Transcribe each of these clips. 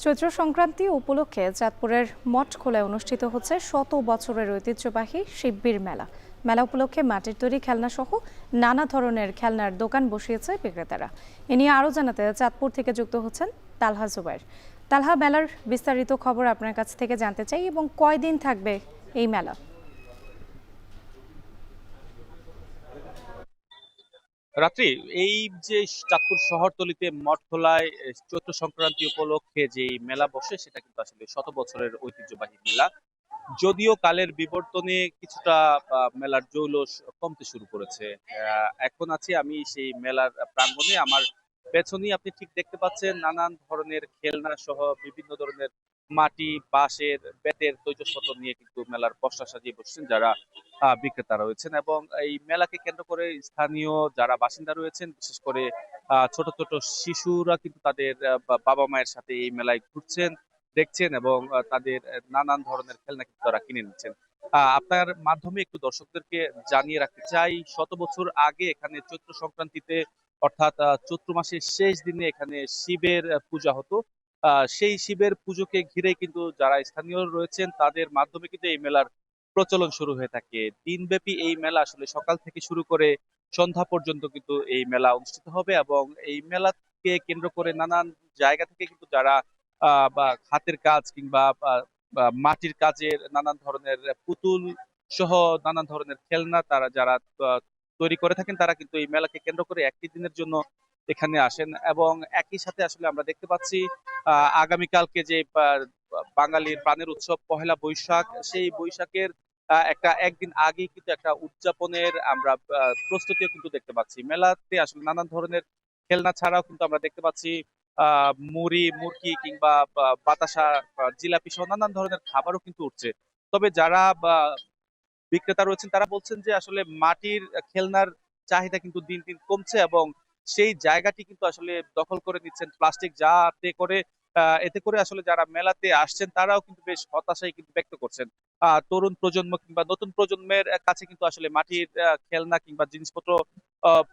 চৈত্র সংক্রান্তি উপলক্ষে চাঁদপুরের মঠখোলায় অনুষ্ঠিত হচ্ছে শত বছরের ঐতিহ্যবাহী শিববীর মেলা। মেলা উপলক্ষে মাটির তৈরি খেলনা সহ নানা ধরনের খেলনার দোকান বসিয়েছে বিক্রেতারা। এ নিয়ে আরও জানাতে চাঁদপুর থেকে যুক্ত হচ্ছেন তালহা জুবাইর। তালহা, মেলার বিস্তারিত খবর আপনার কাছ থেকে জানতে চাই এবং কয়দিন থাকবে এই মেলা? রাত্রি এই যে চাঁদপুর শহরতলিতে মঠখোলায় চৈত্র সংক্রান্তি উপলক্ষে যে মেলা বসে সেটা কিন্তু আসলে শত বছরের ঐতিহ্যবাহী মেলা। যদিও কালের বিবর্তনে কিছুটা মেলার জৌলুস কমতে শুরু করেছে। এখন আছি আমি সেই মেলার প্রাঙ্গণে। আমার পেছনেই আপনি ঠিক দেখতে পাচ্ছেন নানান ধরনের খেলনা সহ বিভিন্ন ধরনের মাটি, বাঁশের, বেতের তৈজসপত্র নিয়ে কিন্তু মেলার পসরা সাজিয়ে বসছেন যারা বিক্রেতা রয়েছেন। এবং এই মেলাকে কেন্দ্র করে স্থানীয় যারা বাসিন্দা রয়েছেন, বিশেষ করে ছোট ছোট শিশুরা কিন্তু তাদের বাবা মায়ের সাথে এই মেলায় ঘুরছেন, দেখছেন এবং তাদের নানান ধরনের খেলনা কিন্তু তারা কিনে নিচ্ছেন। আপনার মাধ্যমে একটু দর্শকদেরকে জানিয়ে রাখতে চাই, শত বছর আগে এখানে চৈত্র সংক্রান্তিতে অর্থাৎ চৈত্র মাসের শেষ দিনে এখানে শিবের পূজা হতো। সেই শিবের পুজোকে ঘিরে কিন্তু যারা স্থানীয় রয়েছেন তাদের মাধ্যমে কিন্তু এই মেলার প্রচলন শুরু হয়ে থাকে। দিনব্যাপী এই মেলা আসলে সকাল থেকে শুরু করে সন্ধ্যা পর্যন্ত কিন্তু এই মেলা অনুষ্ঠিত হবে এবং এই মেলাকে কেন্দ্র করে নানান জায়গা থেকে কিন্তু যারা বা হাতের কাজ কিংবা বা মাটির কাজের নানান ধরনের পুতুল সহ নানান ধরনের খেলনা তারা যারা আহ, তৈরি করে থাকেন তারা কিন্তু এই মেলাকে কেন্দ্র করে একটি দিনের জন্য এখানে আসেন। এবং একই সাথে আসলে আমরা দেখতে পাচ্ছি আগামীকালকে যে বাঙালির প্রাণের উৎসব পহেলা বৈশাখ, সেই বৈশাখের একটা একদিন আগেই কিন্তু একটা উদযাপনের আমরা প্রস্তুতিও কিন্তু দেখতে পাচ্ছি। মেলাতে আসলে নানান ধরনের খেলনা ছাড়াও কিন্তু আমরা দেখতে পাচ্ছি মুড়ি, মুরকি কিংবা বাতাসা, জিলাপি সহ নানান ধরনের খাবারও কিন্তু উঠছে। তবে যারা বিক্রেতা রয়েছেন তারা বলছেন যে আসলে মাটির খেলনার চাহিদা কিন্তু দিন দিন কমছে এবং সেই জায়গাটি কিন্তু আসলে দখল করে নিচ্ছেন প্লাস্টিক, যাতে করে এতে করে আসলে যারা মেলাতে আসছেন তারাও কিন্তু বেশ হতাশাই কিন্তু ব্যক্ত করছেন। তরুণ প্রজন্ম কিংবা নতুন প্রজন্মের কাছে কিন্তু আসলে মাটির খেলনা কিংবা জিনিসপত্র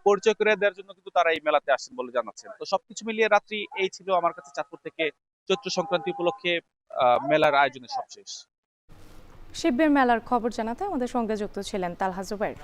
পরিচয় করে দেওয়ার জন্য কিন্তু তারা এই মেলাতে আসছেন বলে জানাচ্ছেন। তো সবকিছু মিলিয়ে রাত্রি এই ছিল আমার কাছে চাঁদপুর থেকে চৈত্র সংক্রান্তি উপলক্ষে মেলার আয়োজনের সবশেষ। শিববীর মেলার খবর জানাতে আমাদের সঙ্গে যুক্ত ছিলেন তালহা জুবাইর।